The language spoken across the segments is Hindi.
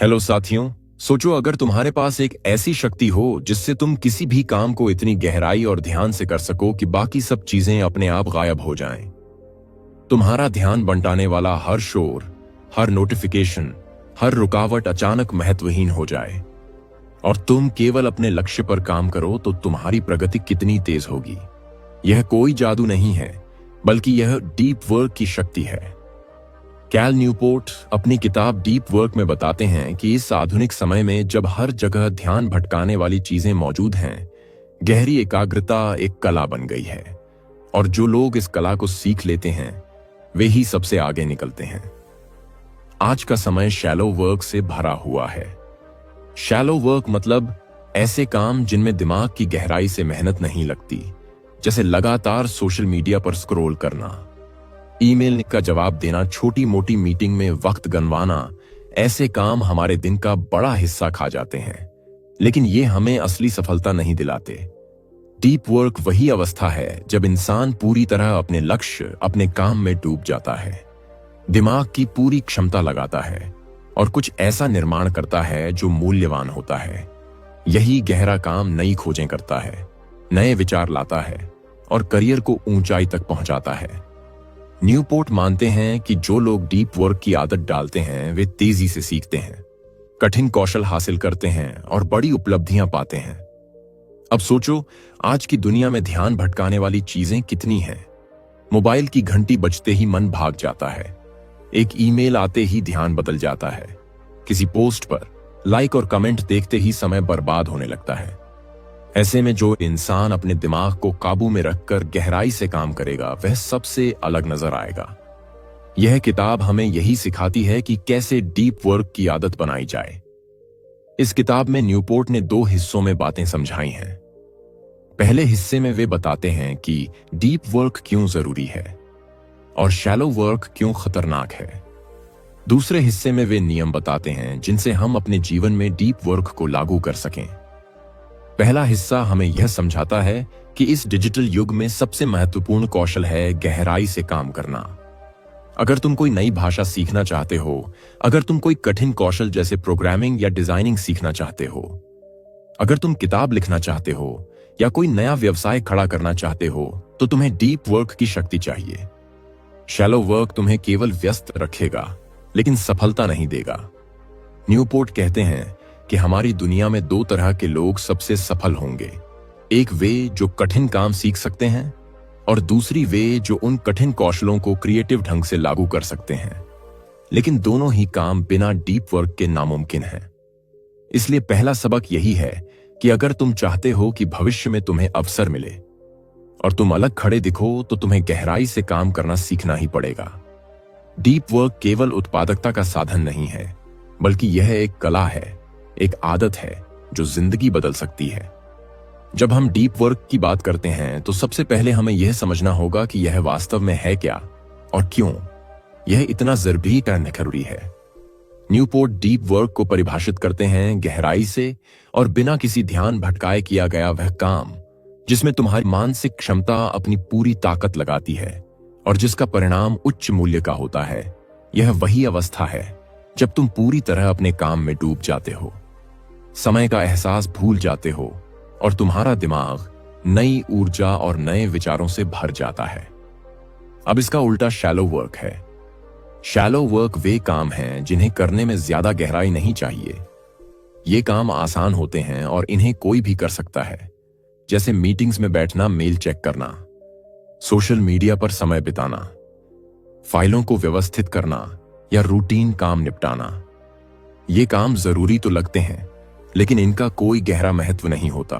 हेलो साथियों। सोचो अगर तुम्हारे पास एक ऐसी शक्ति हो जिससे तुम किसी भी काम को इतनी गहराई और ध्यान से कर सको कि बाकी सब चीजें अपने आप गायब हो जाएं। तुम्हारा ध्यान बंटाने वाला हर शोर, हर नोटिफिकेशन, हर रुकावट अचानक महत्वहीन हो जाए और तुम केवल अपने लक्ष्य पर काम करो तो तुम्हारी प्रगति कितनी तेज होगी। यह कोई जादू नहीं है, बल्कि यह डीप वर्क की शक्ति है। कैल न्यूपोर्ट अपनी किताब डीप वर्क में बताते हैं कि इस आधुनिक समय में जब हर जगह ध्यान भटकाने वाली चीजें मौजूद हैं, गहरी एकाग्रता एक कला बन गई है और जो लोग इस कला को सीख लेते हैं वे ही सबसे आगे निकलते हैं। आज का समय शैलो वर्क से भरा हुआ है। शैलो वर्क मतलब ऐसे काम जिनमें दिमाग की गहराई से मेहनत नहीं लगती, जैसे लगातार सोशल मीडिया पर स्क्रॉल करना, ईमेल का जवाब देना, छोटी मोटी मीटिंग में वक्त गंवाना। ऐसे काम हमारे दिन का बड़ा हिस्सा खा जाते हैं, लेकिन ये हमें असली सफलता नहीं दिलाते। डीप वर्क वही अवस्था है जब इंसान पूरी तरह अपने लक्ष्य, अपने काम में डूब जाता है, दिमाग की पूरी क्षमता लगाता है और कुछ ऐसा निर्माण करता है जो मूल्यवान होता है। यही गहरा काम नई खोजें करता है, नए विचार लाता है और करियर को ऊंचाई तक पहुंचाता है। न्यूपोर्ट मानते हैं कि जो लोग डीप वर्क की आदत डालते हैं वे तेजी से सीखते हैं, कठिन कौशल हासिल करते हैं और बड़ी उपलब्धियां पाते हैं। अब सोचो, आज की दुनिया में ध्यान भटकाने वाली चीजें कितनी हैं। मोबाइल की घंटी बजते ही मन भाग जाता है, एक ईमेल आते ही ध्यान बदल जाता है, किसी पोस्ट पर लाइक और कमेंट देखते ही समय बर्बाद होने लगता है। ऐसे में जो इंसान अपने दिमाग को काबू में रखकर गहराई से काम करेगा वह सबसे अलग नजर आएगा। यह किताब हमें यही सिखाती है कि कैसे डीप वर्क की आदत बनाई जाए। इस किताब में न्यूपोर्ट ने 2 हिस्सों में बातें समझाई हैं। पहले हिस्से में वे बताते हैं कि डीप वर्क क्यों जरूरी है और शैलो वर्क क्यों खतरनाक है। दूसरे हिस्से में वे नियम बताते हैं जिनसे हम अपने जीवन में डीप वर्क को लागू कर सकें। पहला हिस्सा हमें यह समझाता है कि इस डिजिटल युग में सबसे महत्वपूर्ण कौशल है गहराई से काम करना। अगर तुम कोई नई भाषा सीखना चाहते हो, अगर तुम कोई कठिन कौशल जैसे प्रोग्रामिंग या डिजाइनिंग सीखना चाहते हो, अगर तुम किताब लिखना चाहते हो या कोई नया व्यवसाय खड़ा करना चाहते हो, तो तुम्हें डीप वर्क की शक्ति चाहिए। शैलो वर्क तुम्हें केवल व्यस्त रखेगा, लेकिन सफलता नहीं देगा। न्यूपोर्ट कहते हैं कि हमारी दुनिया में 2 तरह के लोग सबसे सफल होंगे। एक वे जो कठिन काम सीख सकते हैं और दूसरी वे जो उन कठिन कौशलों को क्रिएटिव ढंग से लागू कर सकते हैं। लेकिन दोनों ही काम बिना डीप वर्क के नामुमकिन हैं। इसलिए पहला सबक यही है कि अगर तुम चाहते हो कि भविष्य में तुम्हें अवसर मिले और तुम अलग खड़े दिखो, तो तुम्हें गहराई से काम करना सीखना ही पड़ेगा। डीप वर्क केवल उत्पादकता का साधन नहीं है, बल्कि यह एक कला है, एक आदत है जो जिंदगी बदल सकती है। जब हम डीप वर्क की बात करते हैं तो सबसे पहले हमें यह समझना होगा कि यह वास्तव में है क्या और क्यों यह इतना जरूरी है। न्यूपोर्ट डीप वर्क को परिभाषित करते हैं गहराई से और बिना किसी ध्यान भटकाए किया गया वह काम जिसमें तुम्हारी मानसिक क्षमता अपनी पूरी ताकत लगाती है और जिसका परिणाम उच्च मूल्य का होता है। यह वही अवस्था है जब तुम पूरी तरह अपने काम में डूब जाते हो, समय का एहसास भूल जाते हो और तुम्हारा दिमाग नई ऊर्जा और नए विचारों से भर जाता है। अब इसका उल्टा शैलो वर्क है। शैलो वर्क वे काम हैं जिन्हें करने में ज्यादा गहराई नहीं चाहिए। ये काम आसान होते हैं और इन्हें कोई भी कर सकता है, जैसे मीटिंग्स में बैठना, मेल चेक करना, सोशल मीडिया पर समय बिताना, फाइलों को व्यवस्थित करना या रूटीन काम निपटाना। ये काम जरूरी तो लगते हैं, लेकिन इनका कोई गहरा महत्व नहीं होता।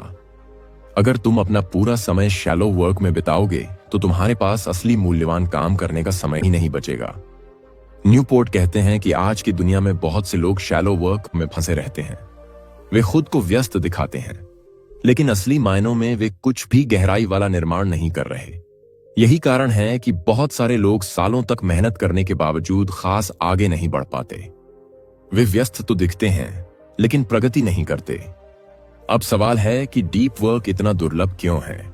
अगर तुम अपना पूरा समय शैलो वर्क में बिताओगे तो तुम्हारे पास असली मूल्यवान काम करने का समय ही नहीं बचेगा। न्यूपोर्ट कहते हैं कि आज की दुनिया में बहुत से लोग शैलो वर्क में फंसे रहते हैं। वे खुद को व्यस्त दिखाते हैं, लेकिन असली मायनों में वे कुछ भी गहराई वाला निर्माण नहीं कर रहे। यही कारण है कि बहुत सारे लोग सालों तक मेहनत करने के बावजूद खास आगे नहीं बढ़ पाते। वे व्यस्त तो दिखते हैं, लेकिन प्रगति नहीं करते। अब सवाल है कि डीप वर्क इतना दुर्लभ क्यों है?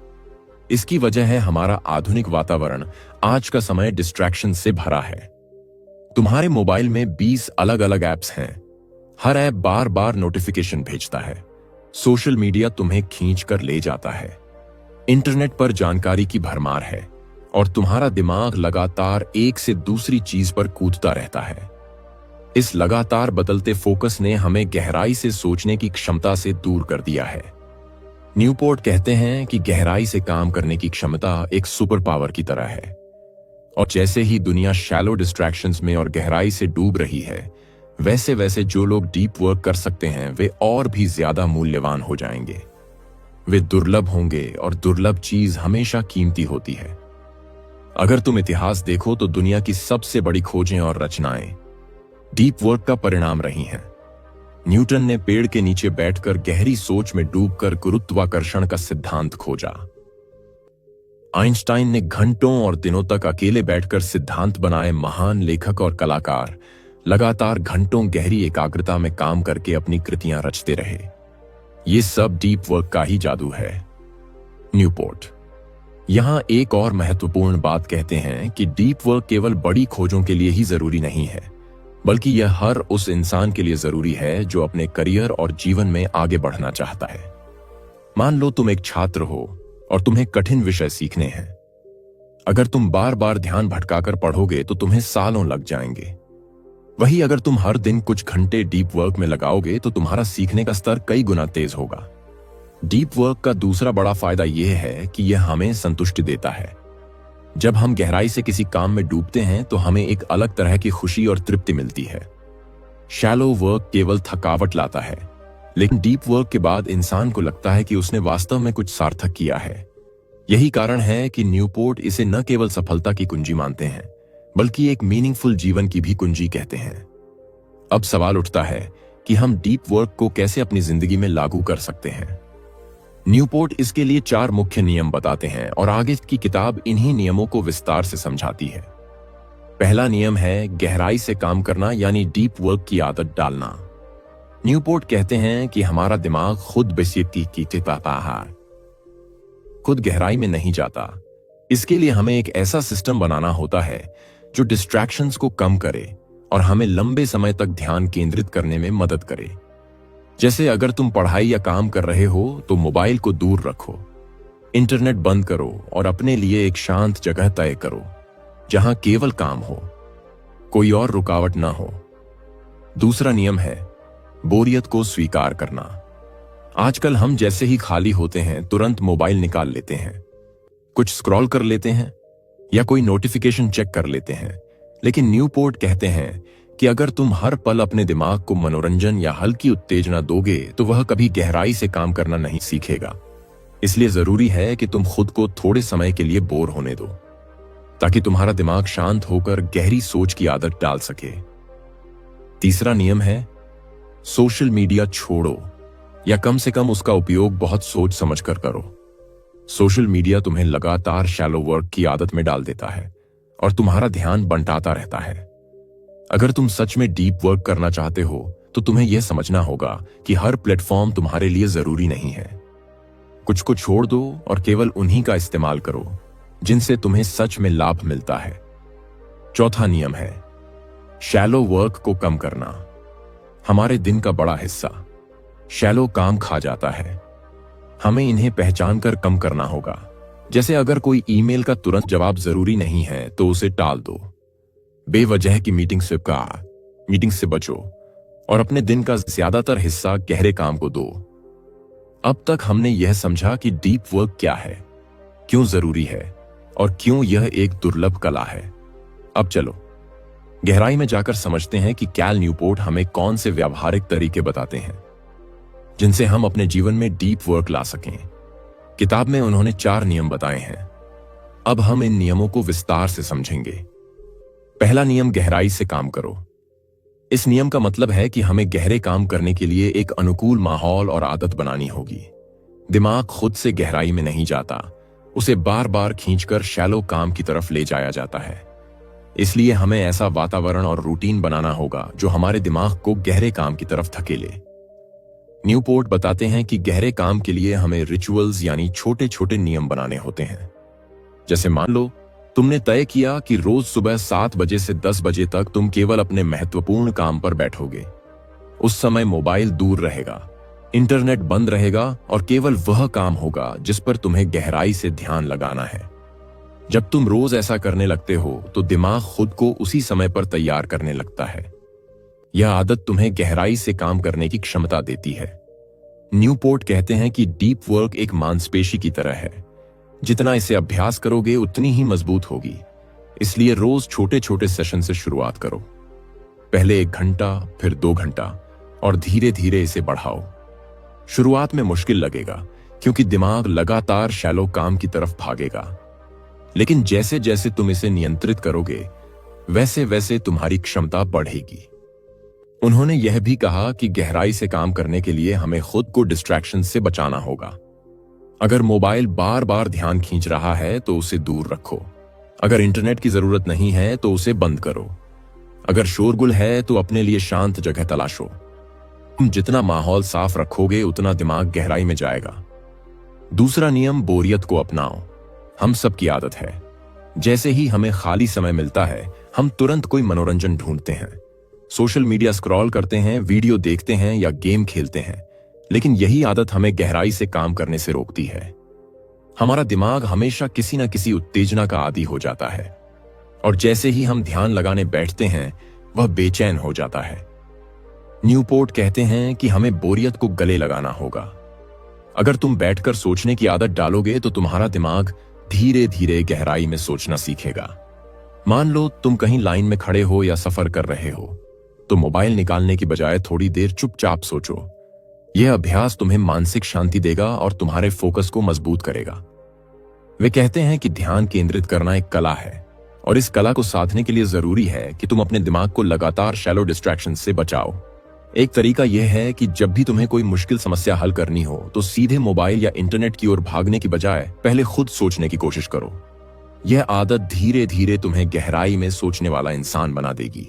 इसकी वजह है हमारा आधुनिक वातावरण। आज का समय डिस्ट्रैक्शन से भरा है। तुम्हारे मोबाइल में 20 अलग अलग ऐप्स हैं, हर ऐप बार बार नोटिफिकेशन भेजता है। सोशल मीडिया तुम्हें खींच कर ले जाता है। इंटरनेट पर जानकारी की भरमार है और तुम्हारा दिमाग लगातार एक से दूसरी चीज पर कूदता रहता है। इस लगातार बदलते फोकस ने हमें गहराई से सोचने की क्षमता से दूर कर दिया है। न्यूपोर्ट कहते हैं कि गहराई से काम करने की क्षमता एक सुपर पावर की तरह है, और जैसे ही दुनिया शैलो डिस्ट्रैक्शंस में और गहराई से डूब रही है, वैसे वैसे जो लोग डीप वर्क कर सकते हैं वे और भी ज्यादा मूल्यवान हो जाएंगे। वे दुर्लभ होंगे और दुर्लभ चीज हमेशा कीमती होती है। अगर तुम इतिहास देखो तो दुनिया की सबसे बड़ी खोजें और रचनाएं डीप वर्क का परिणाम रही हैं। न्यूटन ने पेड़ के नीचे बैठकर गहरी सोच में डूबकर गुरुत्वाकर्षण का सिद्धांत खोजा। आइंस्टाइन ने घंटों और दिनों तक अकेले बैठकर सिद्धांत बनाए। महान लेखक और कलाकार लगातार घंटों गहरी एकाग्रता में काम करके अपनी कृतियां रचते रहे। ये सब डीप वर्क का ही जादू है। न्यूपोर्ट यहां एक और महत्वपूर्ण बात कहते हैं कि डीप वर्क केवल बड़ी खोजों के लिए ही जरूरी नहीं है, बल्कि यह हर उस इंसान के लिए जरूरी है जो अपने करियर और जीवन में आगे बढ़ना चाहता है। मान लो तुम एक छात्र हो और तुम्हें कठिन विषय सीखने हैं। अगर तुम बार बार ध्यान भटकाकर पढ़ोगे तो तुम्हें सालों लग जाएंगे। वहीं अगर तुम हर दिन कुछ घंटे डीप वर्क में लगाओगे तो तुम्हारा सीखने का स्तर कई गुना तेज होगा। डीप वर्क का दूसरा बड़ा फायदा यह है कि यह हमें संतुष्टि देता है। जब हम गहराई से किसी काम में डूबते हैं तो हमें एक अलग तरह की खुशी और तृप्ति मिलती है। शैलो वर्क केवल थकावट लाता है, लेकिन डीप वर्क के बाद इंसान को लगता है कि उसने वास्तव में कुछ सार्थक किया है। यही कारण है कि न्यूपोर्ट इसे न केवल सफलता की कुंजी मानते हैं, बल्कि एक मीनिंगफुल जीवन की भी कुंजी कहते हैं। अब सवाल उठता है कि हम डीप वर्क को कैसे अपनी जिंदगी में लागू कर सकते हैं। न्यूपोर्ट इसके लिए 4 मुख्य नियम बताते हैं और आगे की किताब इन्हीं नियमों को विस्तार से समझाती है। पहला नियम है गहराई से काम करना, यानी डीप वर्क की आदत डालना। न्यूपोर्ट कहते हैं कि हमारा दिमाग खुद गहराई में नहीं जाता। इसके लिए हमें एक ऐसा सिस्टम बनाना होता है जो डिस्ट्रैक्शंस को कम करे और हमें लंबे समय तक ध्यान केंद्रित करने में मदद करे। जैसे अगर तुम पढ़ाई या काम कर रहे हो तो मोबाइल को दूर रखो, इंटरनेट बंद करो और अपने लिए एक शांत जगह तय करो जहां केवल काम हो, कोई और रुकावट ना हो। दूसरा नियम है बोरियत को स्वीकार करना। आजकल हम जैसे ही खाली होते हैं तुरंत मोबाइल निकाल लेते हैं, कुछ स्क्रॉल कर लेते हैं या कोई नोटिफिकेशन चेक कर लेते हैं। लेकिन न्यूपोर्ट कहते हैं कि अगर तुम हर पल अपने दिमाग को मनोरंजन या हल्की उत्तेजना दोगे तो वह कभी गहराई से काम करना नहीं सीखेगा। इसलिए जरूरी है कि तुम खुद को थोड़े समय के लिए बोर होने दो, ताकि तुम्हारा दिमाग शांत होकर गहरी सोच की आदत डाल सके। तीसरा नियम है सोशल मीडिया छोड़ो, या कम से कम उसका उपयोग बहुत सोच समझकर करो। सोशल मीडिया तुम्हें लगातार शैलो वर्क की आदत में डाल देता है और तुम्हारा ध्यान बंटाता रहता है। अगर तुम सच में डीप वर्क करना चाहते हो तो तुम्हें यह समझना होगा कि हर प्लेटफॉर्म तुम्हारे लिए जरूरी नहीं है। कुछ को छोड़ दो और केवल उन्हीं का इस्तेमाल करो जिनसे तुम्हें सच में लाभ मिलता है। चौथा नियम है शैलो वर्क को कम करना। हमारे दिन का बड़ा हिस्सा शैलो काम खा जाता है। हमें इन्हें पहचान कर कम करना होगा। जैसे अगर कोई ईमेल का तुरंत जवाब जरूरी नहीं है तो उसे टाल दो। बेवजह की मीटिंग से बचो और अपने दिन का ज्यादातर हिस्सा गहरे काम को दो। अब तक हमने यह समझा कि डीप वर्क क्या है, क्यों जरूरी है और क्यों यह एक दुर्लभ कला है। अब चलो गहराई में जाकर समझते हैं कि कैल न्यूपोर्ट हमें कौन से व्यावहारिक तरीके बताते हैं जिनसे हम अपने जीवन में डीप वर्क ला सकें। किताब में उन्होंने 4 नियम बताए हैं। अब हम इन नियमों को विस्तार से समझेंगे। पहला नियम गहराई से काम करो। इस नियम का मतलब है कि हमें गहरे काम करने के लिए एक अनुकूल माहौल और आदत बनानी होगी। दिमाग खुद से गहराई में नहीं जाता, उसे बार बार खींचकर शैलो काम की तरफ ले जाया जाता है। इसलिए हमें ऐसा वातावरण और रूटीन बनाना होगा जो हमारे दिमाग को गहरे काम की तरफ धकेले। न्यूपोर्ट बताते हैं कि गहरे काम के लिए हमें रिचुअल्स यानी छोटे छोटे नियम बनाने होते हैं। जैसे मान लो तुमने तय किया कि रोज सुबह 7 बजे से 10 बजे तक तुम केवल अपने महत्वपूर्ण काम पर बैठोगे। उस समय मोबाइल दूर रहेगा, इंटरनेट बंद रहेगा और केवल वह काम होगा जिस पर तुम्हें गहराई से ध्यान लगाना है। जब तुम रोज ऐसा करने लगते हो तो दिमाग खुद को उसी समय पर तैयार करने लगता है। यह आदत तुम्हें गहराई से काम करने की क्षमता देती है। न्यूपोर्ट कहते हैं कि डीप वर्क एक मांसपेशी की तरह है, जितना इसे अभ्यास करोगे उतनी ही मजबूत होगी। इसलिए रोज छोटे छोटे सेशन से शुरुआत करो। पहले 1 घंटा, फिर 2 घंटा और धीरे धीरे इसे बढ़ाओ। शुरुआत में मुश्किल लगेगा क्योंकि दिमाग लगातार शैलो काम की तरफ भागेगा, लेकिन जैसे जैसे तुम इसे नियंत्रित करोगे वैसे वैसे तुम्हारी क्षमता बढ़ेगी। उन्होंने यह भी कहा कि गहराई से काम करने के लिए हमें खुद को डिस्ट्रैक्शन से बचाना होगा। अगर मोबाइल बार बार ध्यान खींच रहा है तो उसे दूर रखो। अगर इंटरनेट की जरूरत नहीं है तो उसे बंद करो। अगर शोरगुल है तो अपने लिए शांत जगह तलाशो। तुम जितना माहौल साफ रखोगे उतना दिमाग गहराई में जाएगा। दूसरा नियम, बोरियत को अपनाओ। हम सब की आदत है, जैसे ही हमें खाली समय मिलता है हम तुरंत कोई मनोरंजन ढूंढते हैं। सोशल मीडिया स्क्रॉल करते हैं, वीडियो देखते हैं या गेम खेलते हैं, लेकिन यही आदत हमें गहराई से काम करने से रोकती है। हमारा दिमाग हमेशा किसी न किसी उत्तेजना का आदी हो जाता है और जैसे ही हम ध्यान लगाने बैठते हैं वह बेचैन हो जाता है। न्यूपोर्ट कहते हैं कि हमें बोरियत को गले लगाना होगा। अगर तुम बैठकर सोचने की आदत डालोगे तो तुम्हारा दिमाग धीरे धीरे गहराई में सोचना सीखेगा। मान लो तुम कहीं लाइन में खड़े हो या सफर कर रहे हो, तो मोबाइल निकालने की बजाय थोड़ी देर चुपचाप सोचो। यह अभ्यास तुम्हें मानसिक शांति देगा और तुम्हारे फोकस को मजबूत करेगा। वे कहते हैं कि ध्यान केंद्रित करना एक कला है और इस कला को साधने के लिए जरूरी है कि तुम अपने दिमाग को लगातार शैलो डिस्ट्रैक्शन से बचाओ। एक तरीका यह है कि जब भी तुम्हें कोई मुश्किल समस्या हल करनी हो तो सीधे मोबाइल या इंटरनेट की ओर भागने की बजाय पहले खुद सोचने की कोशिश करो। यह आदत धीरे धीरे तुम्हें गहराई में सोचने वाला इंसान बना देगी।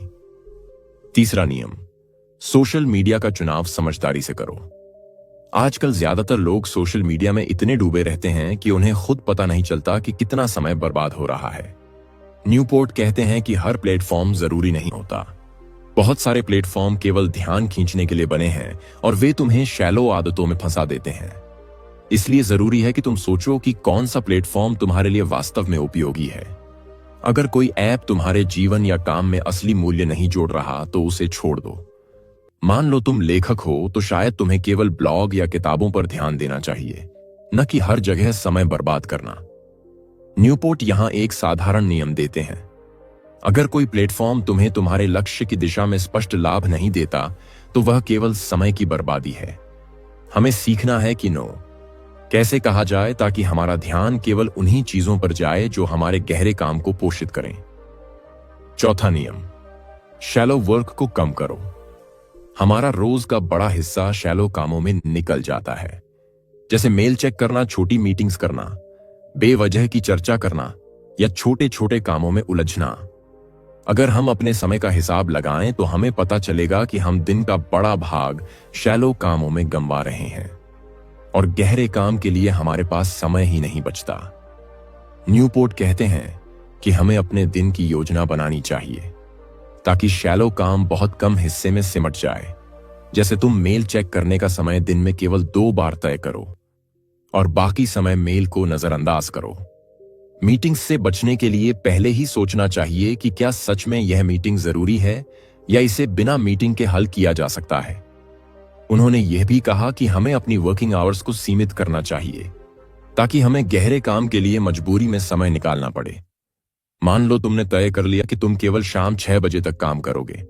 तीसरा नियम, सोशल मीडिया का चुनाव समझदारी से करो। आजकल ज्यादातर लोग सोशल मीडिया में इतने डूबे रहते हैं कि उन्हें खुद पता नहीं चलता कि कितना समय बर्बाद हो रहा है। न्यूपोर्ट कहते हैं कि हर प्लेटफॉर्म जरूरी नहीं होता। बहुत सारे प्लेटफॉर्म केवल ध्यान खींचने के लिए बने हैं और वे तुम्हें शैलो आदतों में फंसा देते हैं। इसलिए जरूरी है कि तुम सोचो कि कौन सा प्लेटफॉर्म तुम्हारे लिए वास्तव में उपयोगी है। अगर कोई ऐप तुम्हारे जीवन या काम में असली मूल्य नहीं जोड़ रहा तो उसे छोड़ दो। मान लो तुम लेखक हो तो शायद तुम्हें केवल ब्लॉग या किताबों पर ध्यान देना चाहिए, न कि हर जगह समय बर्बाद करना। न्यूपोर्ट यहां एक साधारण नियम देते हैं, अगर कोई प्लेटफॉर्म तुम्हें तुम्हारे लक्ष्य की दिशा में स्पष्ट लाभ नहीं देता तो वह केवल समय की बर्बादी है। हमें सीखना है कि नो कैसे कहा जाए ताकि हमारा ध्यान केवल उन्हीं चीजों पर जाए जो हमारे गहरे काम को पोषित करें। चौथा नियम, शैलो वर्क को कम करो। हमारा रोज का बड़ा हिस्सा शैलो कामों में निकल जाता है, जैसे मेल चेक करना, छोटी मीटिंग्स करना, बेवजह की चर्चा करना या छोटे छोटे कामों में उलझना। अगर हम अपने समय का हिसाब लगाएं तो हमें पता चलेगा कि हम दिन का बड़ा भाग शैलो कामों में गंवा रहे हैं और गहरे काम के लिए हमारे पास समय ही नहीं बचता। न्यूपोर्ट कहते हैं कि हमें अपने दिन की योजना बनानी चाहिए ताकि शैलो काम बहुत कम हिस्से में सिमट जाए। जैसे तुम मेल चेक करने का समय दिन में केवल 2 बार तय करो और बाकी समय मेल को नजरअंदाज करो। मीटिंग्स से बचने के लिए पहले ही सोचना चाहिए कि क्या सच में यह मीटिंग जरूरी है या इसे बिना मीटिंग के हल किया जा सकता है। उन्होंने यह भी कहा कि हमें अपनी वर्किंग आवर्स को सीमित करना चाहिए ताकि हमें गहरे काम के लिए मजबूरी में समय निकालना पड़े। मान लो तुमने तय कर लिया कि तुम केवल शाम 6 बजे तक काम करोगे,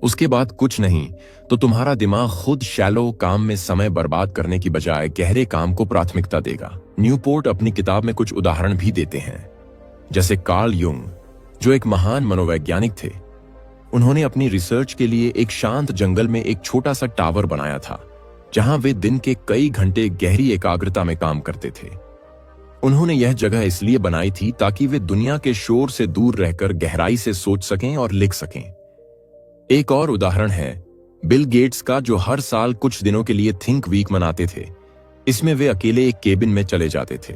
उसके बाद कुछ नहीं, तो तुम्हारा दिमाग खुद शैलो काम में समय बर्बाद करने की बजाय गहरे काम को प्राथमिकता देगा। न्यूपोर्ट अपनी किताब में कुछ उदाहरण भी देते हैं, जैसे कार्ल युंग, जो एक महान मनोवैज्ञानिक थे। उन्होंने अपनी रिसर्च के लिए एक शांत जंगल में एक छोटा सा टावर बनाया था, जहां वे दिन के कई घंटे गहरी एकाग्रता में काम करते थे। उन्होंने यह जगह इसलिए बनाई थी ताकि वे दुनिया के शोर से दूर रहकर गहराई से सोच सकें और लिख सकें। एक और उदाहरण है बिल गेट्स का, जो हर साल कुछ दिनों के लिए थिंक वीक मनाते थे। इसमें वे अकेले एक केबिन में चले जाते थे,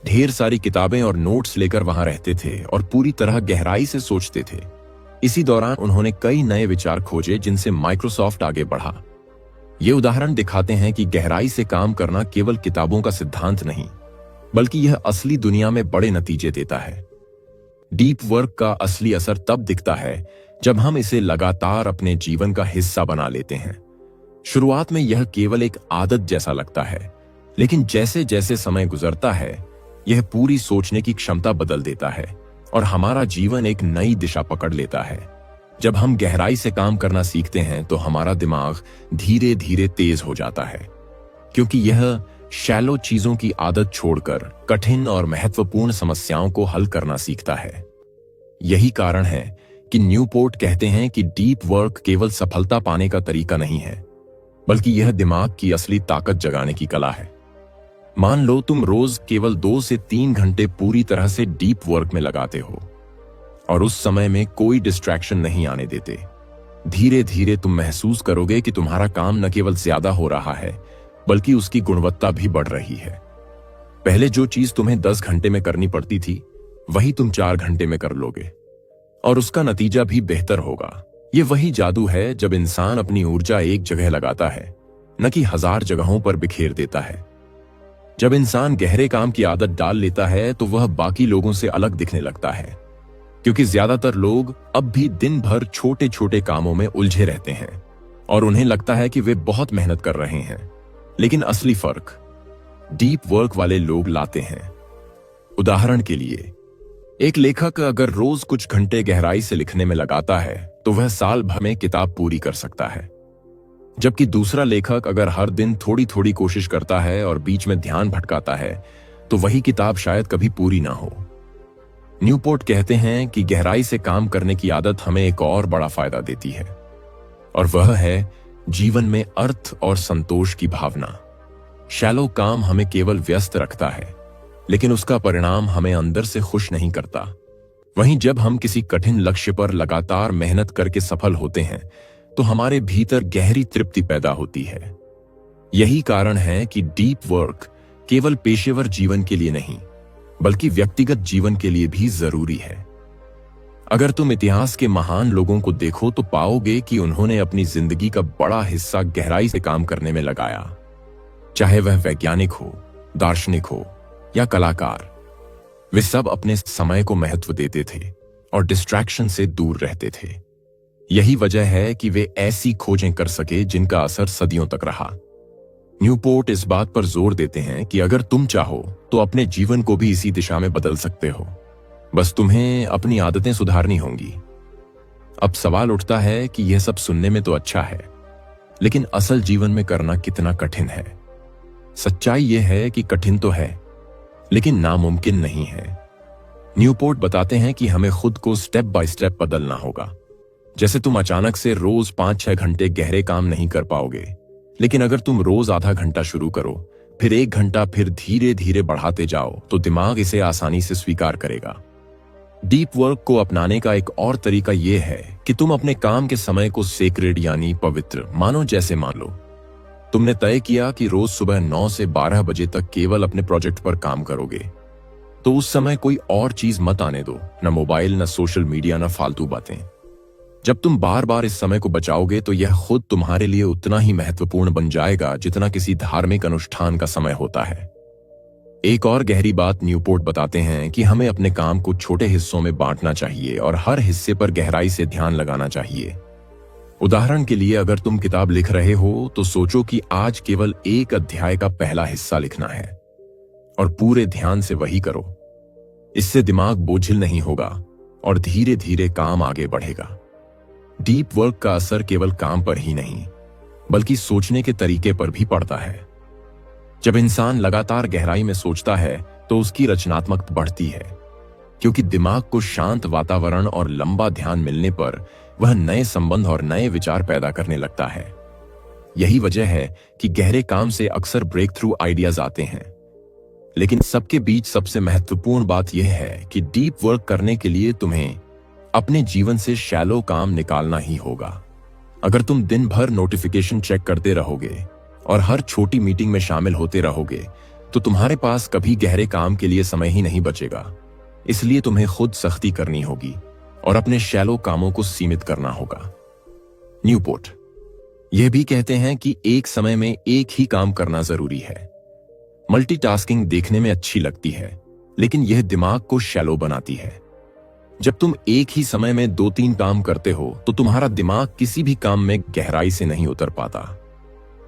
ढेर सारी किताबें और नोट्स लेकर वहां रहते थे और पूरी तरह गहराई से सोचते थे। इसी दौरान उन्होंने कई नए विचार खोजे जिनसे माइक्रोसॉफ्ट आगे बढ़ा। ये उदाहरण दिखाते हैं कि गहराई से काम करना केवल किताबों का सिद्धांत नहीं, बल्कि यह असली दुनिया में बड़े नतीजे देता है। डीप वर्क का असली असर तब दिखता है जब हम इसे लगातार अपने जीवन का हिस्सा बना लेते हैं। शुरुआत में यह केवल एक आदत जैसा लगता है, लेकिन जैसे जैसे समय गुजरता है यह पूरी सोचने की क्षमता बदल देता है और हमारा जीवन एक नई दिशा पकड़ लेता है। जब हम गहराई से काम करना सीखते हैं तो हमारा दिमाग धीरे धीरे तेज हो जाता है, क्योंकि यह शैलो चीजों की आदत छोड़कर कठिन और महत्वपूर्ण समस्याओं को हल करना सीखता है। यही कारण है कि न्यूपोर्ट कहते हैं कि डीप वर्क केवल सफलता पाने का तरीका नहीं है, बल्कि यह दिमाग की असली ताकत जगाने की कला है। मान लो तुम रोज केवल 2 से 3 घंटे पूरी तरह से डीप वर्क में लगाते हो और उस समय में कोई डिस्ट्रैक्शन नहीं आने देते। धीरे धीरे तुम महसूस करोगे कि तुम्हारा काम न केवल ज्यादा हो रहा है, बल्कि उसकी गुणवत्ता भी बढ़ रही है। पहले जो चीज तुम्हें 10 घंटे में करनी पड़ती थी, वही तुम 4 घंटे में कर लोगे और उसका नतीजा भी बेहतर होगा। ये वही जादू है जब इंसान अपनी ऊर्जा एक जगह लगाता है, न कि 1000 जगहों पर बिखेर देता है। जब इंसान गहरे काम की आदत डाल लेता है तो वह बाकी लोगों से अलग दिखने लगता है, क्योंकि ज्यादातर लोग अब भी दिन भर छोटे छोटे कामों में उलझे रहते हैं और उन्हें लगता है कि वे बहुत मेहनत कर रहे हैं। लेकिन असली फर्क डीप वर्क वाले लोग लाते हैं। उदाहरण के लिए, एक लेखक अगर रोज कुछ घंटे गहराई से लिखने में लगाता है तो वह साल भर में किताब पूरी कर सकता है, जबकि दूसरा लेखक अगर हर दिन थोड़ी थोड़ी कोशिश करता है और बीच में ध्यान भटकाता है तो वही किताब शायद कभी पूरी ना हो। न्यूपोर्ट कहते हैं कि गहराई से काम करने की आदत हमें एक और बड़ा फायदा देती है, और वह है जीवन में अर्थ और संतोष की भावना। शैलो काम हमें केवल व्यस्त रखता है, लेकिन उसका परिणाम हमें अंदर से खुश नहीं करता। वहीं जब हम किसी कठिन लक्ष्य पर लगातार मेहनत करके सफल होते हैं तो हमारे भीतर गहरी तृप्ति पैदा होती है। यही कारण है कि डीप वर्क केवल पेशेवर जीवन के लिए नहीं, बल्कि व्यक्तिगत जीवन के लिए भी जरूरी है। अगर तुम इतिहास के महान लोगों को देखो तो पाओगे कि उन्होंने अपनी जिंदगी का बड़ा हिस्सा गहराई से काम करने में लगाया। चाहे वह वैज्ञानिक हो, दार्शनिक हो या कलाकार, वे सब अपने समय को महत्व देते थे और डिस्ट्रैक्शन से दूर रहते थे। यही वजह है कि वे ऐसी खोजें कर सके जिनका असर सदियों तक रहा। न्यूपोर्ट इस बात पर जोर देते हैं कि अगर तुम चाहो तो अपने जीवन को भी इसी दिशा में बदल सकते हो, बस तुम्हें अपनी आदतें सुधारनी होंगी। अब सवाल उठता है कि यह सब सुनने में तो अच्छा है, लेकिन असल जीवन में करना कितना कठिन है। सच्चाई यह है कि कठिन तो है, लेकिन नामुमकिन नहीं है। न्यूपोर्ट बताते हैं कि हमें खुद को स्टेप बाय स्टेप बदलना होगा। जैसे तुम अचानक से रोज 5-6 घंटे गहरे काम नहीं कर पाओगे, लेकिन अगर तुम रोज आधा घंटा शुरू करो, फिर 1 घंटा, फिर धीरे धीरे बढ़ाते जाओ, तो दिमाग इसे आसानी से स्वीकार करेगा। डीप वर्क को अपनाने का एक और तरीका यह है कि तुम अपने काम के समय को सेक्रेड यानी पवित्र मानो। जैसे मान लो तुमने तय किया कि रोज सुबह 9 से 12 बजे तक केवल अपने प्रोजेक्ट पर काम करोगे, तो उस समय कोई और चीज मत आने दो, न मोबाइल, न सोशल मीडिया, न फालतू बातें। जब तुम बार बार इस समय को बचाओगे तो यह खुद तुम्हारे लिए उतना ही महत्वपूर्ण बन जाएगा जितना किसी धार्मिक अनुष्ठान का समय होता है। एक और गहरी बात न्यूपोर्ट बताते हैं कि हमें अपने काम को छोटे हिस्सों में बांटना चाहिए और हर हिस्से पर गहराई से ध्यान लगाना चाहिए। उदाहरण के लिए, अगर तुम किताब लिख रहे हो तो सोचो कि आज केवल एक अध्याय का पहला हिस्सा लिखना है और पूरे ध्यान से वही करो। इससे दिमाग बोझिल नहीं होगा और धीरे धीरे काम आगे बढ़ेगा। डीप वर्क का असर केवल काम पर ही नहीं, बल्कि सोचने के तरीके पर भी पड़ता है। जब इंसान लगातार गहराई में सोचता है तो उसकी रचनात्मकता बढ़ती है, क्योंकि दिमाग को शांत वातावरण और लंबा ध्यान मिलने पर वह नए संबंध और नए विचार पैदा करने लगता है। यही वजह है कि गहरे काम से अक्सर ब्रेक थ्रू आइडियाज आते हैं। लेकिन सबके बीच सबसे महत्वपूर्ण बात यह है कि डीप वर्क करने के लिए तुम्हें अपने जीवन से शैलो काम निकालना ही होगा। अगर तुम दिन भर नोटिफिकेशन चेक करते रहोगे और हर छोटी मीटिंग में शामिल होते रहोगे, तो तुम्हारे पास कभी गहरे काम के लिए समय ही नहीं बचेगा। इसलिए तुम्हें खुद सख्ती करनी होगी और अपने शैलो कामों को सीमित करना होगा। न्यूपोर्ट यह भी कहते हैं कि एक समय में एक ही काम करना जरूरी है। मल्टीटास्किंग देखने में अच्छी लगती है, लेकिन यह दिमाग को शैलो बनाती है। जब तुम एक ही समय में 2-3 काम करते हो तो तुम्हारा दिमाग किसी भी काम में गहराई से नहीं उतर पाता।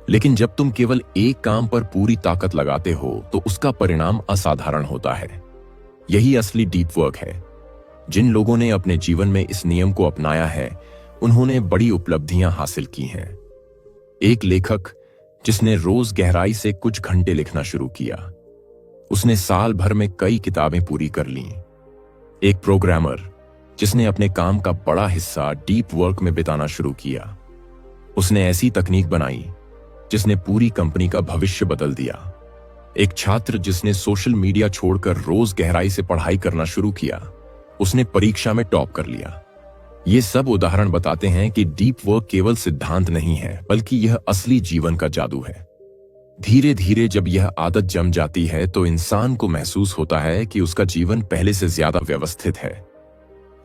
लेकिन जब तुम केवल एक काम पर पूरी ताकत लगाते हो तो उसका परिणाम असाधारण होता है। यही असली डीप वर्क है। जिन लोगों ने अपने जीवन में इस नियम को अपनाया है, उन्होंने बड़ी उपलब्धियां हासिल की हैं। एक लेखक जिसने रोज गहराई से कुछ घंटे लिखना शुरू किया, उसने साल भर में कई किताबें पूरी कर लीं। एक प्रोग्रामर जिसने अपने काम का बड़ा हिस्सा डीप वर्क में बिताना शुरू किया, उसने ऐसी तकनीक बनाई जिसने पूरी कंपनी का भविष्य बदल दिया। एक छात्र जिसने सोशल मीडिया छोड़कर रोज गहराई से पढ़ाई करना शुरू किया, उसने परीक्षा में टॉप कर लिया। ये सब उदाहरण बताते हैं कि डीप वर्क केवल सिद्धांत नहीं है, बल्कि यह असली जीवन का जादू है। धीरे धीरे जब यह आदत जम जाती है तो इंसान को महसूस होता है कि उसका जीवन पहले से ज्यादा व्यवस्थित है।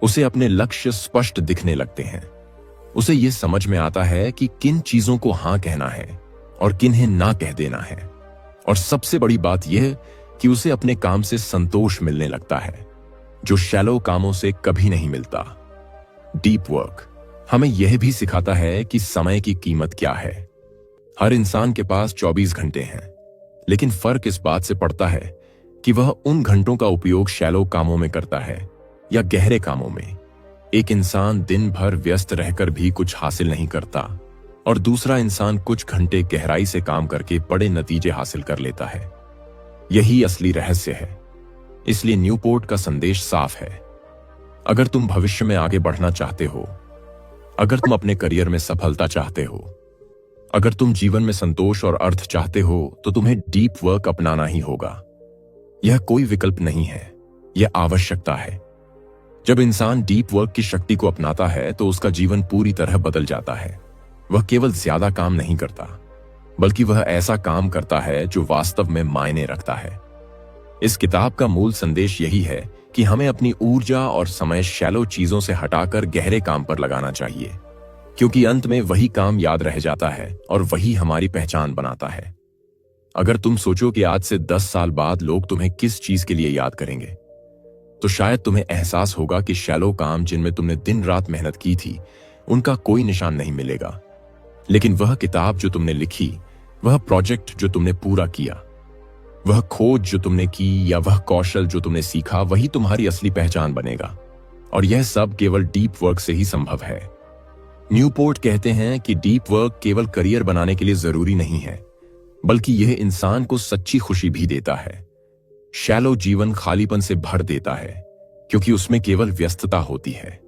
उसे अपने लक्ष्य स्पष्ट दिखने लगते हैं। उसे यह समझ में आता है कि किन चीजों को हां कहना है और किन्हें ना कह देना है। और सबसे बड़ी बात यह कि उसे अपने काम से संतोष मिलने लगता है, जो शैलो कामों से कभी नहीं मिलता। डीप वर्क हमें यह भी सिखाता है कि समय की कीमत क्या है। हर इंसान के पास 24 घंटे हैं, लेकिन फर्क इस बात से पड़ता है कि वह उन घंटों का उपयोग शैलो कामों में करता है या गहरे कामों में। एक इंसान दिन भर व्यस्त रहकर भी कुछ हासिल नहीं करता, और दूसरा इंसान कुछ घंटे गहराई से काम करके बड़े नतीजे हासिल कर लेता है। यही असली रहस्य है। इसलिए न्यूपोर्ट का संदेश साफ है। अगर तुम भविष्य में आगे बढ़ना चाहते हो, अगर तुम अपने करियर में सफलता चाहते हो, अगर तुम जीवन में संतोष और अर्थ चाहते हो, तो तुम्हें डीप वर्क अपनाना ही होगा। यह कोई विकल्प नहीं है, यह आवश्यकता है। जब इंसान डीप वर्क की शक्ति को अपनाता है तो उसका जीवन पूरी तरह बदल जाता है। वह केवल ज्यादा काम नहीं करता, बल्कि वह ऐसा काम करता है जो वास्तव में मायने रखता है। इस किताब का मूल संदेश यही है कि हमें अपनी ऊर्जा और समय शैलो चीजों से हटाकर गहरे काम पर लगाना चाहिए, क्योंकि अंत में वही काम याद रह जाता है और वही हमारी पहचान बनाता है। अगर तुम सोचो कि आज से 10 साल बाद लोग तुम्हें किस चीज के लिए याद करेंगे, तो शायद तुम्हें एहसास होगा कि शैलो काम जिनमें तुमने दिन रात मेहनत की थी, उनका कोई निशान नहीं मिलेगा। लेकिन वह किताब जो तुमने लिखी, वह प्रोजेक्ट जो तुमने पूरा किया, वह खोज जो तुमने की, या वह कौशल जो तुमने सीखा, वही तुम्हारी असली पहचान बनेगा। और यह सब केवल डीप वर्क से ही संभव है। न्यूपोर्ट कहते हैं कि डीप वर्क केवल करियर बनाने के लिए जरूरी नहीं है, बल्कि यह इंसान को सच्ची खुशी भी देता है। शैलो जीवन खालीपन से भर देता है, क्योंकि उसमें केवल व्यस्तता होती है,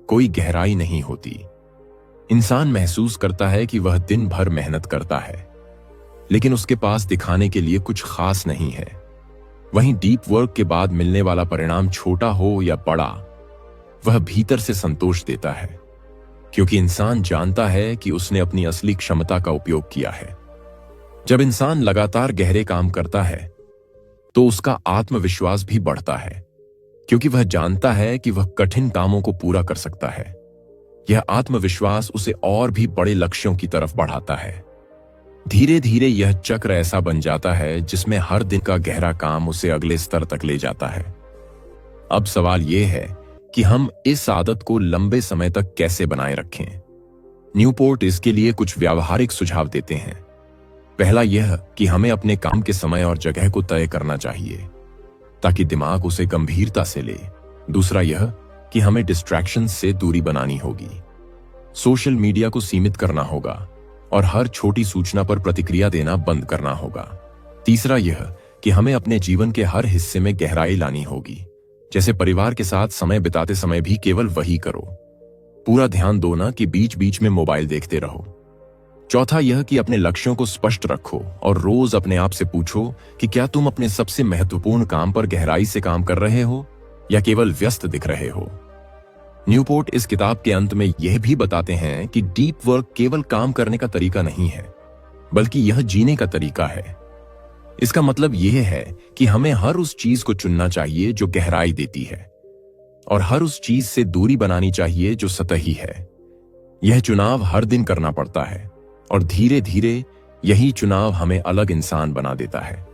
कोई गहराई नहीं होती। इंसान महसूस करता है कि वह दिन भर मेहनत करता है, लेकिन उसके पास दिखाने के लिए कुछ खास नहीं है। वहीं डीप वर्क के बाद मिलने वाला परिणाम छोटा हो या बड़ा, वह भीतर से संतोष देता है, क्योंकि इंसान जानता है कि उसने अपनी असली क्षमता का उपयोग किया है। जब इंसान लगातार गहरे काम करता है तो उसका आत्मविश्वास भी बढ़ता है, क्योंकि वह जानता है कि वह कठिन कामों को पूरा कर सकता है। यह आत्मविश्वास उसे और भी बड़े लक्ष्यों की तरफ बढ़ाता है। धीरे धीरे यह चक्र ऐसा बन जाता है जिसमें हर दिन का गहरा काम उसे अगले स्तर तक ले जाता है। अब सवाल यह है कि हम इस आदत को लंबे समय तक कैसे बनाए रखें। न्यूपोर्ट इसके लिए कुछ व्यावहारिक सुझाव देते हैं। पहला यह कि हमें अपने काम के समय और जगह को तय करना चाहिए, ताकि दिमाग उसे गंभीरता से ले। दूसरा यह कि हमें डिस्ट्रैक्शन से दूरी बनानी होगी। सोशल मीडिया को सीमित करना होगा और हर छोटी सूचना पर प्रतिक्रिया देना बंद करना होगा। तीसरा यह कि हमें अपने जीवन के हर हिस्से में गहराई लानी होगी, जैसे परिवार के साथ समय बिताते समय भी केवल वही करो। पूरा ध्यान दो ना कि बीच बीच में मोबाइल देखते रहो। चौथा यह कि अपने लक्ष्यों को स्पष्ट रखो और रोज अपने आप से पूछो कि क्या तुम अपने सबसे महत्वपूर्ण काम पर गहराई से काम कर रहे हो या केवल व्यस्त दिख रहे हो। न्यूपोर्ट इस किताब के अंत में यह भी बताते हैं कि डीप वर्क केवल काम करने का तरीका नहीं है, बल्कि यह जीने का तरीका है। इसका मतलब यह है कि हमें हर उस चीज को चुनना चाहिए जो गहराई देती है। और हर उस चीज से दूरी बनानी चाहिए जो सतही है। यह चुनाव हर दिन करना पड़ता है और धीरे धीरे यही चुनाव हमें अलग इंसान बना देता है।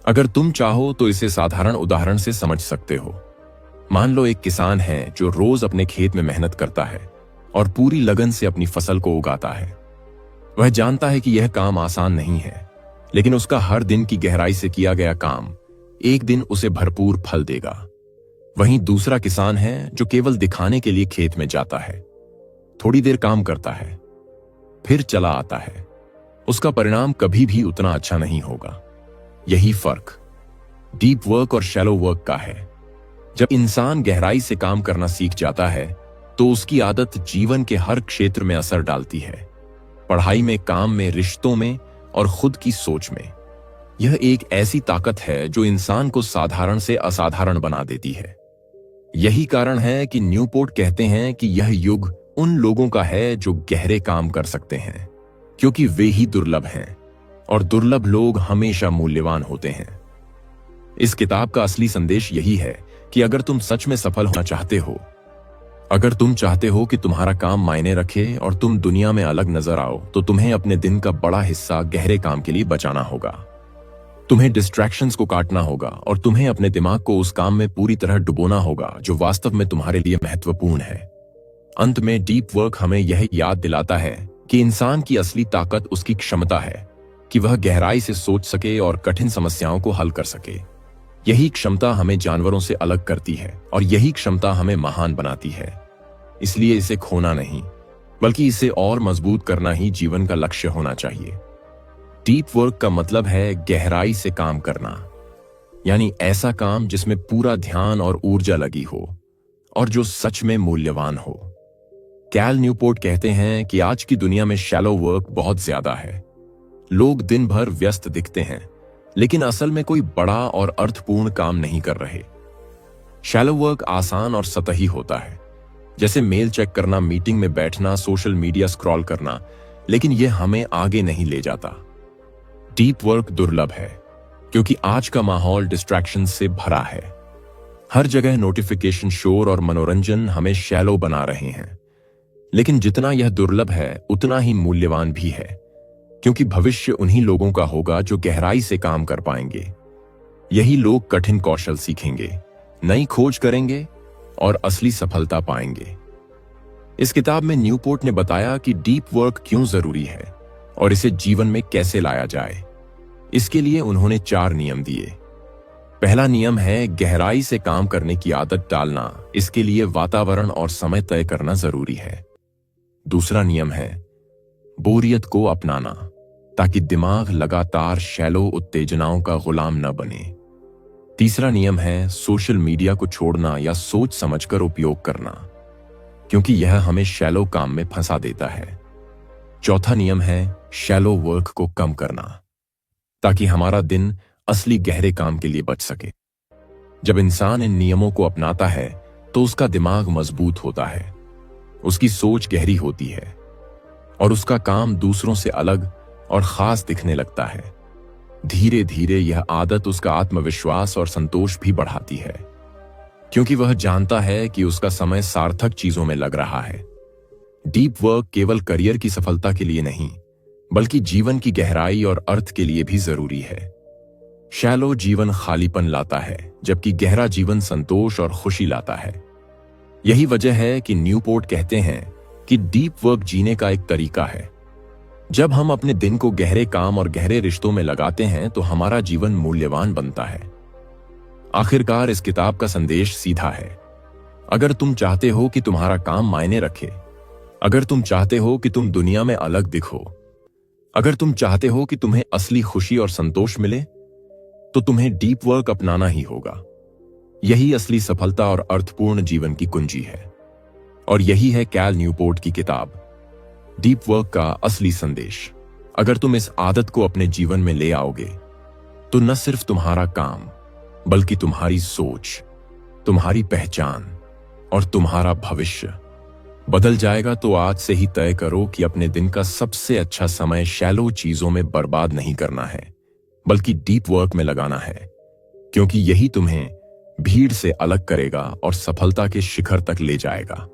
अगर तुम चाहो तो इसे साधारण उदाहरण से समझ सकते हो। मान लो एक किसान है जो रोज अपने खेत में मेहनत करता है और पूरी लगन से अपनी फसल को उगाता है। वह जानता है कि यह काम आसान नहीं है, लेकिन उसका हर दिन की गहराई से किया गया काम एक दिन उसे भरपूर फल देगा। वहीं दूसरा किसान है जो केवल दिखाने के लिए खेत में जाता है, थोड़ी देर काम करता है, फिर चला आता है। उसका परिणाम कभी भी उतना अच्छा नहीं होगा। यही फर्क डीप वर्क और शैलो वर्क का है। जब इंसान गहराई से काम करना सीख जाता है तो उसकी आदत जीवन के हर क्षेत्र में असर डालती है, पढ़ाई में, काम में, रिश्तों में और खुद की सोच में। यह एक ऐसी ताकत है जो इंसान को साधारण से असाधारण बना देती है। यही कारण है कि न्यूपोर्ट कहते हैं कि यह युग उन लोगों का है जो गहरे काम कर सकते हैं, क्योंकि वे ही दुर्लभ हैं और दुर्लभ लोग हमेशा मूल्यवान होते हैं। इस किताब का असली संदेश यही है कि अगर तुम सच में सफल होना चाहते हो, अगर तुम चाहते हो कि तुम्हारा काम मायने रखे और तुम दुनिया में अलग नजर आओ, तो तुम्हें अपने दिन का बड़ा हिस्सा गहरे काम के लिए बचाना होगा। तुम्हें डिस्ट्रैक्शंस को काटना होगा और तुम्हें अपने दिमाग को उस काम में पूरी तरह डुबोना होगा जो वास्तव में तुम्हारे लिए महत्वपूर्ण है। अंत में डीप वर्क हमें यह याद दिलाता है कि इंसान की असली ताकत उसकी क्षमता है कि वह गहराई से सोच सके और कठिन समस्याओं को हल कर सके। यही क्षमता हमें जानवरों से अलग करती है और यही क्षमता हमें महान बनाती है। इसलिए इसे खोना नहीं, बल्कि इसे और मजबूत करना ही जीवन का लक्ष्य होना चाहिए। डीप वर्क का मतलब है गहराई से काम करना, यानी ऐसा काम जिसमें पूरा ध्यान और ऊर्जा लगी हो और जो सच में मूल्यवान हो। कैल न्यूपोर्ट कहते हैं कि आज की दुनिया में शैलो वर्क बहुत ज्यादा है। लोग दिन भर व्यस्त दिखते हैं, लेकिन असल में कोई बड़ा और अर्थपूर्ण काम नहीं कर रहे। शैलो वर्क आसान और सतही होता है, जैसे मेल चेक करना, मीटिंग में बैठना, सोशल मीडिया स्क्रॉल करना, लेकिन यह हमें आगे नहीं ले जाता। डीप वर्क दुर्लभ है क्योंकि आज का माहौल डिस्ट्रैक्शन से भरा है। हर जगह नोटिफिकेशन, शोर और मनोरंजन हमें शैलो बना रहे हैं। लेकिन जितना यह दुर्लभ है उतना ही मूल्यवान भी है, क्योंकि भविष्य उन्हीं लोगों का होगा जो गहराई से काम कर पाएंगे। यही लोग कठिन कौशल सीखेंगे, नई खोज करेंगे और असली सफलता पाएंगे। इस किताब में न्यूपोर्ट ने बताया कि डीप वर्क क्यों जरूरी है और इसे जीवन में कैसे लाया जाए। इसके लिए उन्होंने 4 नियम दिए। पहला नियम है गहराई से काम करने की आदत डालना। इसके लिए वातावरण और समय तय करना जरूरी है। दूसरा नियम है बोरियत को अपनाना, ताकि दिमाग लगातार शैलो उत्तेजनाओं का गुलाम न बने। तीसरा नियम है सोशल मीडिया को छोड़ना या सोच समझकर उपयोग करना, क्योंकि यह हमें शैलो काम में फंसा देता है। चौथा नियम है शैलो वर्क को कम करना, ताकि हमारा दिन असली गहरे काम के लिए बच सके। जब इंसान इन नियमों को अपनाता है तो उसका दिमाग मजबूत होता है, उसकी सोच गहरी होती है और उसका काम दूसरों से अलग और खास दिखने लगता है। धीरे धीरे यह आदत उसका आत्मविश्वास और संतोष भी बढ़ाती है, क्योंकि वह जानता है कि उसका समय सार्थक चीजों में लग रहा है। डीप वर्क केवल करियर की सफलता के लिए नहीं, बल्कि जीवन की गहराई और अर्थ के लिए भी जरूरी है। शैलो जीवन खालीपन लाता है, जबकि गहरा जीवन संतोष और खुशी लाता है। यही वजह है कि न्यूपोर्ट कहते हैं कि डीप वर्क जीने का एक तरीका है। जब हम अपने दिन को गहरे काम और गहरे रिश्तों में लगाते हैं तो हमारा जीवन मूल्यवान बनता है। आखिरकार इस किताब का संदेश सीधा है। अगर तुम चाहते हो कि तुम्हारा काम मायने रखे, अगर तुम चाहते हो कि तुम दुनिया में अलग दिखो, अगर तुम चाहते हो कि तुम्हें असली खुशी और संतोष मिले, तो तुम्हें डीप वर्क अपनाना ही होगा। यही असली सफलता और अर्थपूर्ण जीवन की कुंजी है। और यही है कैल न्यूपोर्ट की किताब डीप वर्क का असली संदेश। अगर तुम इस आदत को अपने जीवन में ले आओगे, तो न सिर्फ तुम्हारा काम, बल्कि तुम्हारी सोच, तुम्हारी पहचान और तुम्हारा भविष्य बदल जाएगा। तो आज से ही तय करो कि अपने दिन का सबसे अच्छा समय शैलो चीजों में बर्बाद नहीं करना है, बल्कि डीप वर्क में लगाना है, क्योंकि यही तुम्हें भीड़ से अलग करेगा और सफलता के शिखर तक ले जाएगा।